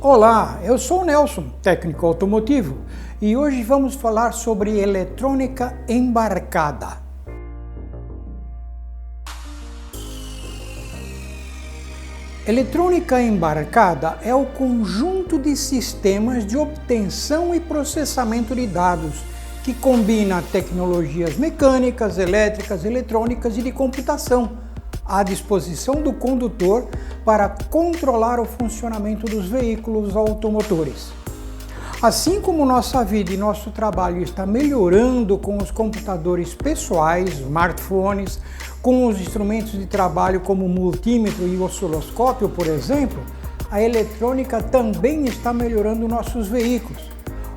Olá, eu sou o Nelson, técnico automotivo, e hoje vamos falar sobre eletrônica embarcada. Eletrônica embarcada é o conjunto de sistemas de obtenção e processamento de dados que combina tecnologias mecânicas, elétricas, eletrônicas e de computação à disposição do condutor para controlar o funcionamento dos veículos automotores. Assim como nossa vida e nosso trabalho está melhorando com os computadores pessoais, smartphones, com os instrumentos de trabalho como o multímetro e o osciloscópio, por exemplo, a eletrônica também está melhorando nossos veículos,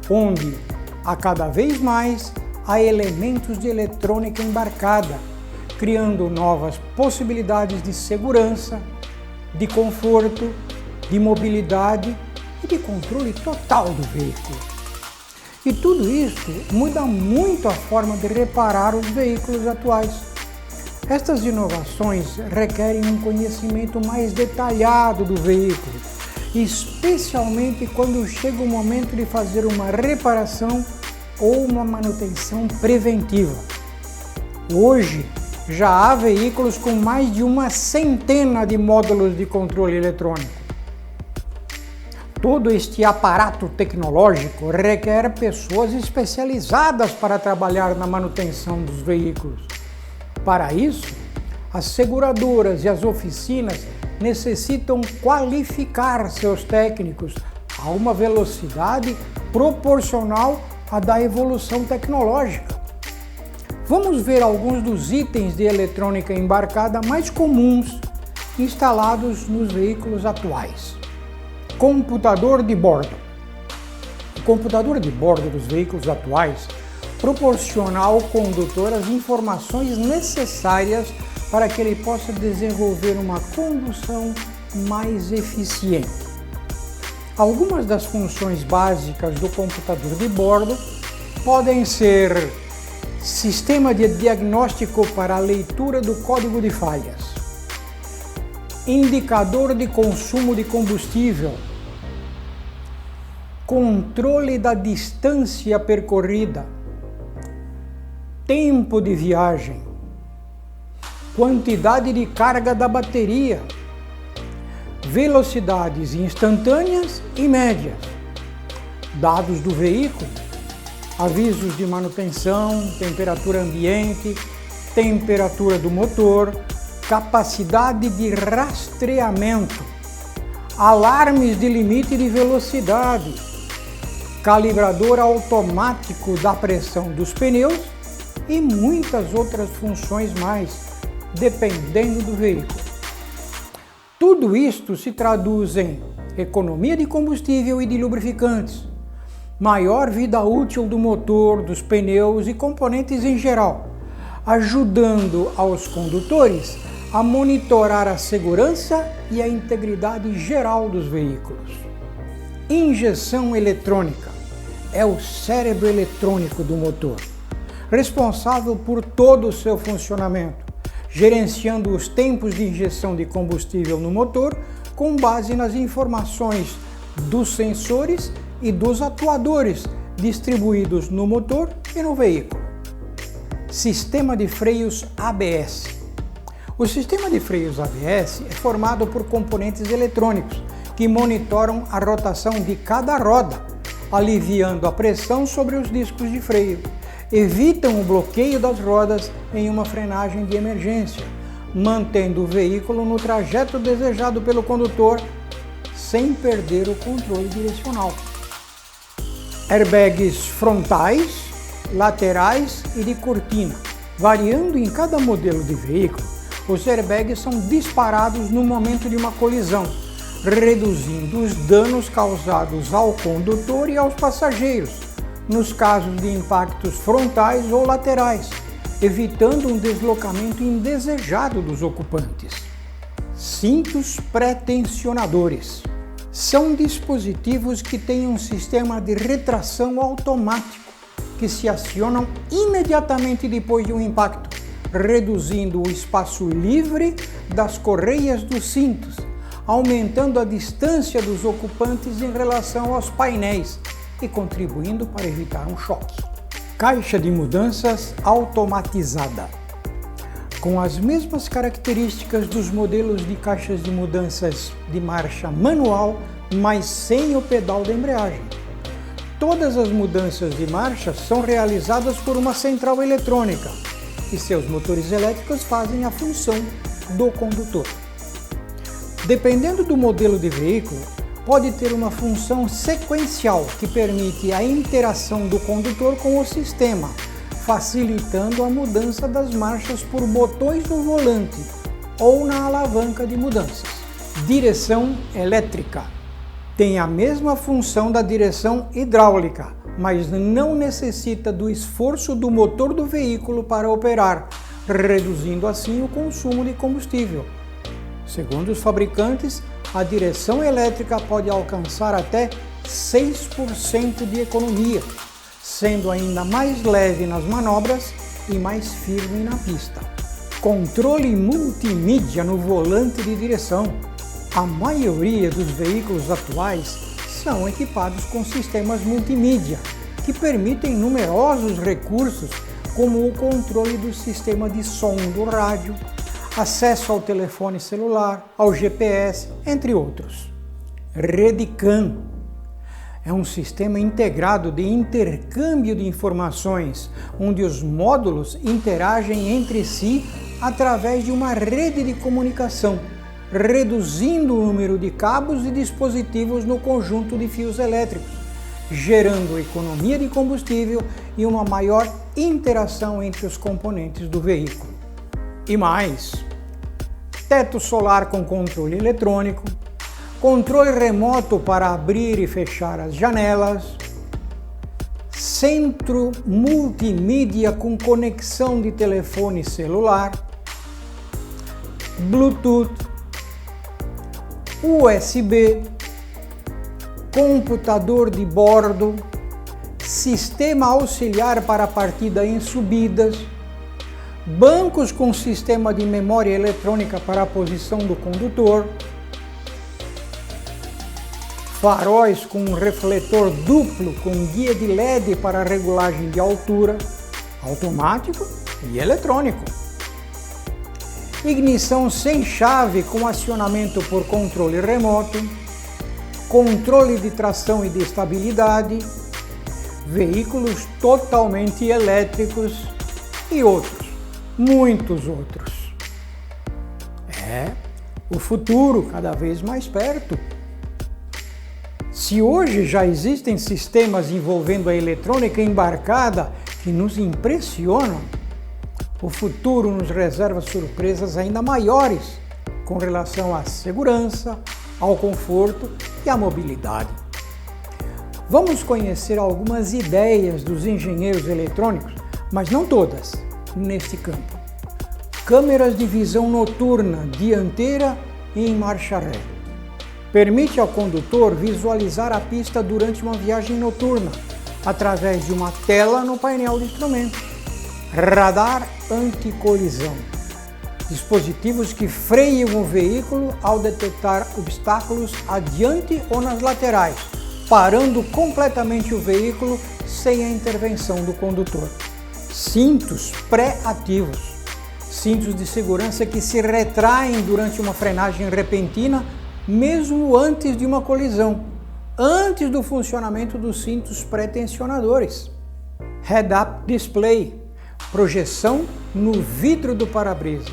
onde, a cada vez mais, há elementos de eletrônica embarcada, criando novas possibilidades de segurança, de conforto, de mobilidade e de controle total do veículo. E tudo isso muda muito a forma de reparar os veículos atuais. Estas inovações requerem um conhecimento mais detalhado do veículo, especialmente quando chega o momento de fazer uma reparação ou uma manutenção preventiva. Hoje, já há veículos com mais de uma centena de módulos de controle eletrônico. Todo este aparato tecnológico requer pessoas especializadas para trabalhar na manutenção dos veículos. Para isso, as seguradoras e as oficinas necessitam qualificar seus técnicos a uma velocidade proporcional à da evolução tecnológica. Vamos ver alguns dos itens de eletrônica embarcada mais comuns instalados nos veículos atuais. Computador de bordo. O computador de bordo dos veículos atuais proporciona ao condutor as informações necessárias para que ele possa desenvolver uma condução mais eficiente. Algumas das funções básicas do computador de bordo podem ser sistema de diagnóstico para a leitura do código de falhas, indicador de consumo de combustível, controle da distância percorrida, tempo de viagem, quantidade de carga da bateria, velocidades instantâneas e médias, dados do veículo, avisos de manutenção, temperatura ambiente, temperatura do motor, capacidade de rastreamento, alarmes de limite de velocidade, calibrador automático da pressão dos pneus e muitas outras funções mais, dependendo do veículo. Tudo isto se traduz em economia de combustível e de lubrificantes, maior vida útil do motor, dos pneus e componentes em geral, ajudando aos condutores a monitorar a segurança e a integridade geral dos veículos. Injeção eletrônica é o cérebro eletrônico do motor, responsável por todo o seu funcionamento, gerenciando os tempos de injeção de combustível no motor com base nas informações dos sensores e dos atuadores distribuídos no motor e no veículo. Sistema de freios ABS. O sistema de freios ABS é formado por componentes eletrônicos que monitoram a rotação de cada roda, aliviando a pressão sobre os discos de freio, evitam o bloqueio das rodas em uma frenagem de emergência, mantendo o veículo no trajeto desejado pelo condutor sem perder o controle direcional. Airbags frontais, laterais e de cortina. Variando em cada modelo de veículo, os airbags são disparados no momento de uma colisão, reduzindo os danos causados ao condutor e aos passageiros, nos casos de impactos frontais ou laterais, evitando um deslocamento indesejado dos ocupantes. Cintos pré-tensionadores. São dispositivos que têm um sistema de retração automático que se acionam imediatamente depois de um impacto, reduzindo o espaço livre das correias dos cintos, aumentando a distância dos ocupantes em relação aos painéis e contribuindo para evitar um choque. Caixa de mudanças automatizada. Com as mesmas características dos modelos de caixas de mudanças de marcha manual, mas sem o pedal da embreagem. Todas as mudanças de marcha são realizadas por uma central eletrônica e seus motores elétricos fazem a função do condutor. Dependendo do modelo de veículo, pode ter uma função sequencial que permite a interação do condutor com o sistema, facilitando a mudança das marchas por botões no volante ou na alavanca de mudanças. Direção elétrica. Tem a mesma função da direção hidráulica, mas não necessita do esforço do motor do veículo para operar, reduzindo assim o consumo de combustível. Segundo os fabricantes, a direção elétrica pode alcançar até 6% de economia, sendo ainda mais leve nas manobras e mais firme na pista. Controle multimídia no volante de direção. A maioria dos veículos atuais são equipados com sistemas multimídia, que permitem numerosos recursos, como o controle do sistema de som do rádio, acesso ao telefone celular, ao GPS, entre outros. RedeCam é um sistema integrado de intercâmbio de informações, onde os módulos interagem entre si através de uma rede de comunicação, reduzindo o número de cabos e dispositivos no conjunto de fios elétricos, gerando economia de combustível e uma maior interação entre os componentes do veículo. E mais, teto solar com controle eletrônico, controle remoto para abrir e fechar as janelas, centro multimídia com conexão de telefone celular, Bluetooth, USB, computador de bordo, sistema auxiliar para partida em subidas, bancos com sistema de memória eletrônica para a posição do condutor, faróis com refletor duplo com guia de LED para regulagem de altura, automático e eletrônico. Ignição sem chave com acionamento por controle remoto, controle de tração e de estabilidade, veículos totalmente elétricos e outros, muitos outros. É o futuro cada vez mais perto. Se hoje já existem sistemas envolvendo a eletrônica embarcada que nos impressionam, o futuro nos reserva surpresas ainda maiores com relação à segurança, ao conforto e à mobilidade. Vamos conhecer algumas ideias dos engenheiros eletrônicos, mas não todas, neste campo. Câmeras de visão noturna, dianteira e em marcha ré. Permite ao condutor visualizar a pista durante uma viagem noturna, através de uma tela no painel de instrumentos. Radar anticolisão. Dispositivos que freiam o veículo ao detectar obstáculos adiante ou nas laterais, parando completamente o veículo sem a intervenção do condutor. Cintos pré-ativos. Cintos de segurança que se retraem durante uma frenagem repentina, mesmo antes de uma colisão, antes do funcionamento dos cintos pré-tensionadores. Head-up display. Projeção no vidro do para-brisa.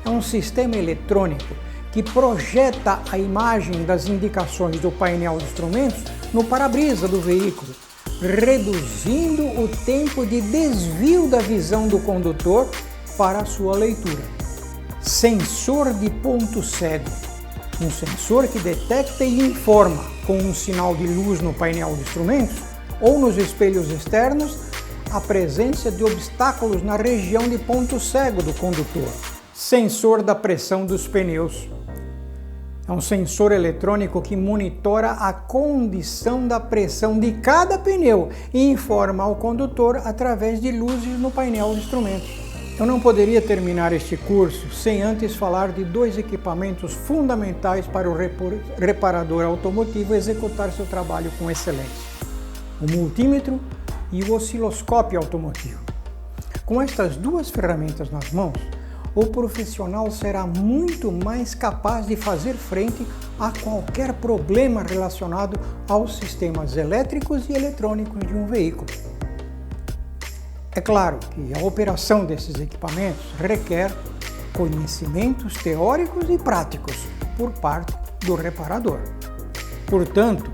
É um sistema eletrônico que projeta a imagem das indicações do painel de instrumentos no para-brisa do veículo, reduzindo o tempo de desvio da visão do condutor para a sua leitura. Sensor de ponto cego. Um sensor que detecta e informa com um sinal de luz no painel de instrumentos ou nos espelhos externos a presença de obstáculos na região de ponto cego do condutor. Sensor da pressão dos pneus. É um sensor eletrônico que monitora a condição da pressão de cada pneu e informa ao condutor através de luzes no painel de instrumentos. Eu não poderia terminar este curso sem antes falar de dois equipamentos fundamentais para o reparador automotivo executar seu trabalho com excelência: o multímetro e o osciloscópio automotivo. Com estas duas ferramentas nas mãos, o profissional será muito mais capaz de fazer frente a qualquer problema relacionado aos sistemas elétricos e eletrônicos de um veículo. É claro que a operação desses equipamentos requer conhecimentos teóricos e práticos por parte do reparador. Portanto,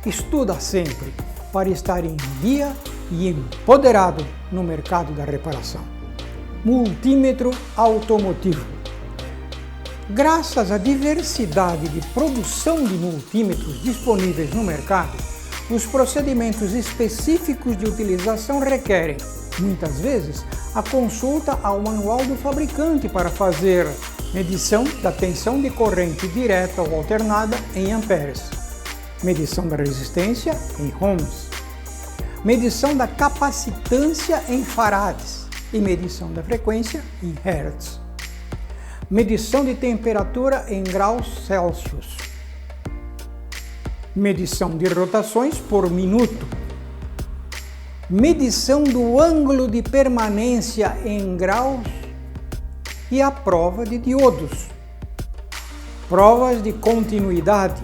estuda sempre para estar em dia e empoderado no mercado da reparação. Multímetro automotivo. Graças à diversidade de produção de multímetros disponíveis no mercado, os procedimentos específicos de utilização requerem, muitas vezes, a consulta ao manual do fabricante para fazer medição da tensão de corrente direta ou alternada em amperes, medição da resistência em ohms, medição da capacitância em farads e medição da frequência em hertz, medição de temperatura em graus Celsius, medição de rotações por minuto, medição do ângulo de permanência em graus e a prova de diodos, provas de continuidade,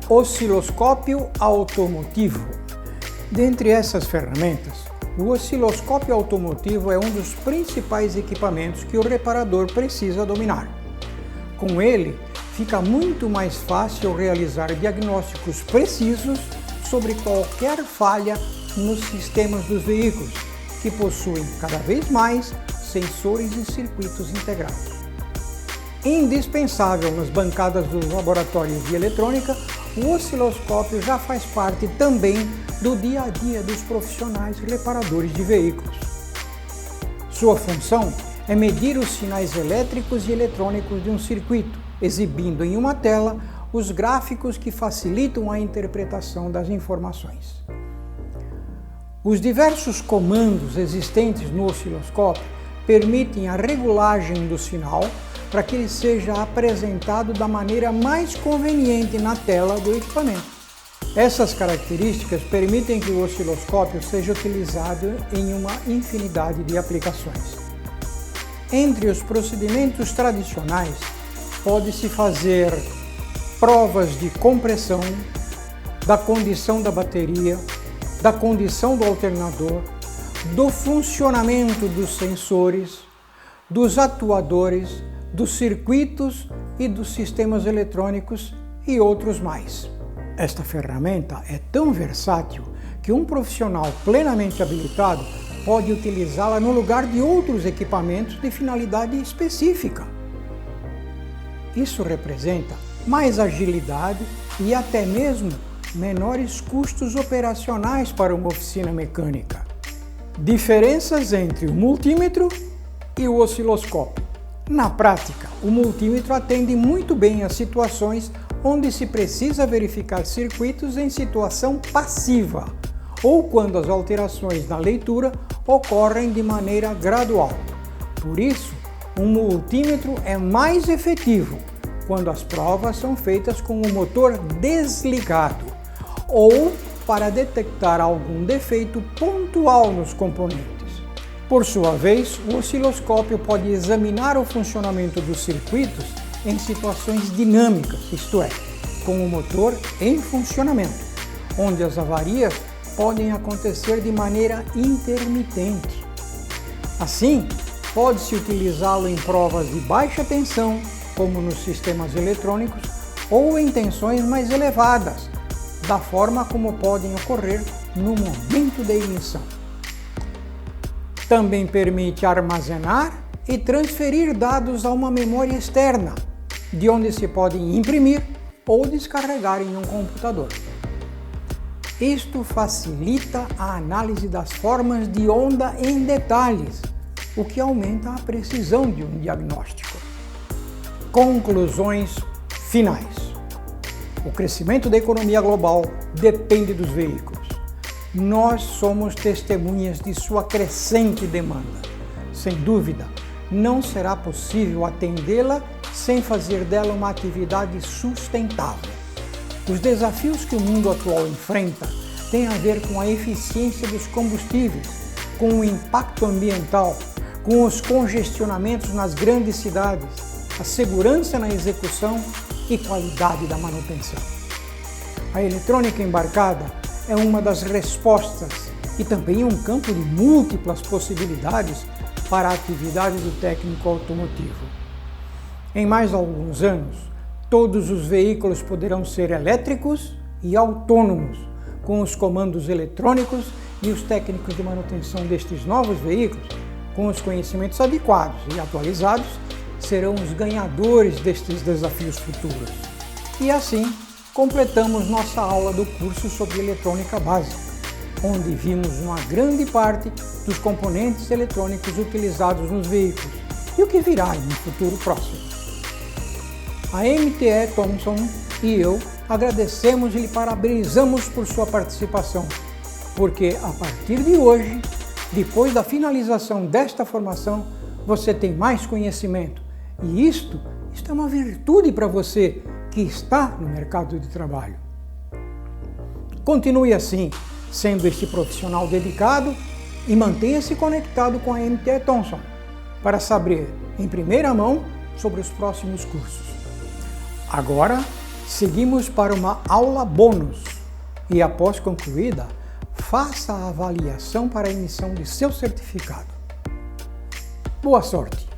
osciloscópio automotivo. Dentre essas ferramentas, o osciloscópio automotivo é um dos principais equipamentos que o reparador precisa dominar. Com ele, fica muito mais fácil realizar diagnósticos precisos sobre qualquer falha nos sistemas dos veículos, que possuem cada vez mais sensores e circuitos integrados. Indispensável nas bancadas dos laboratórios de eletrônica, o osciloscópio já faz parte também do dia a dia dos profissionais reparadores de veículos. Sua função é medir os sinais elétricos e eletrônicos de um circuito, exibindo em uma tela os gráficos que facilitam a interpretação das informações. Os diversos comandos existentes no osciloscópio permitem a regulagem do sinal para que ele seja apresentado da maneira mais conveniente na tela do equipamento. Essas características permitem que o osciloscópio seja utilizado em uma infinidade de aplicações. Entre os procedimentos tradicionais, pode-se fazer provas de compressão, da condição da bateria, da condição do alternador, do funcionamento dos sensores, dos atuadores, dos circuitos e dos sistemas eletrônicos e outros mais. Esta ferramenta é tão versátil que um profissional plenamente habilitado pode utilizá-la no lugar de outros equipamentos de finalidade específica. Isso representa mais agilidade e até mesmo menores custos operacionais para uma oficina mecânica. Diferenças entre o multímetro e o osciloscópio. Na prática, o multímetro atende muito bem às situações onde se precisa verificar circuitos em situação passiva ou quando as alterações na leitura ocorrem de maneira gradual. Por isso, um multímetro é mais efetivo quando as provas são feitas com o motor desligado ou para detectar algum defeito pontual nos componentes. Por sua vez, o osciloscópio pode examinar o funcionamento dos circuitos em situações dinâmicas, isto é, com o motor em funcionamento, onde as avarias podem acontecer de maneira intermitente. Assim, pode-se utilizá-lo em provas de baixa tensão, como nos sistemas eletrônicos, ou em tensões mais elevadas, da forma como podem ocorrer no momento da ignição. Também permite armazenar e transferir dados a uma memória externa, de onde se podem imprimir ou descarregar em um computador. Isto facilita a análise das formas de onda em detalhes, o que aumenta a precisão de um diagnóstico. Conclusões finais. O crescimento da economia global depende dos veículos. Nós somos testemunhas de sua crescente demanda. Sem dúvida, não será possível atendê-la sem fazer dela uma atividade sustentável. Os desafios que o mundo atual enfrenta têm a ver com a eficiência dos combustíveis, com o impacto ambiental, com os congestionamentos nas grandes cidades, a segurança na execução e qualidade da manutenção. A eletrônica embarcada é uma das respostas e também um campo de múltiplas possibilidades para a atividade do técnico automotivo. Em mais alguns anos, todos os veículos poderão ser elétricos e autônomos, com os comandos eletrônicos e os técnicos de manutenção destes novos veículos, com os conhecimentos adequados e atualizados, serão os ganhadores destes desafios futuros. E assim, completamos nossa aula do curso sobre eletrônica básica, onde vimos uma grande parte dos componentes eletrônicos utilizados nos veículos e o que virá em um futuro próximo. A MTE Thompson e eu agradecemos e lhe parabenizamos por sua participação, porque a partir de hoje, depois da finalização desta formação, você tem mais conhecimento e isto é uma virtude para você que está no mercado de trabalho. Continue assim, sendo este profissional dedicado e mantenha-se conectado com a MTE Thompson para saber em primeira mão sobre os próximos cursos. Agora, seguimos para uma aula bônus e após concluída, faça a avaliação para a emissão de seu certificado. Boa sorte!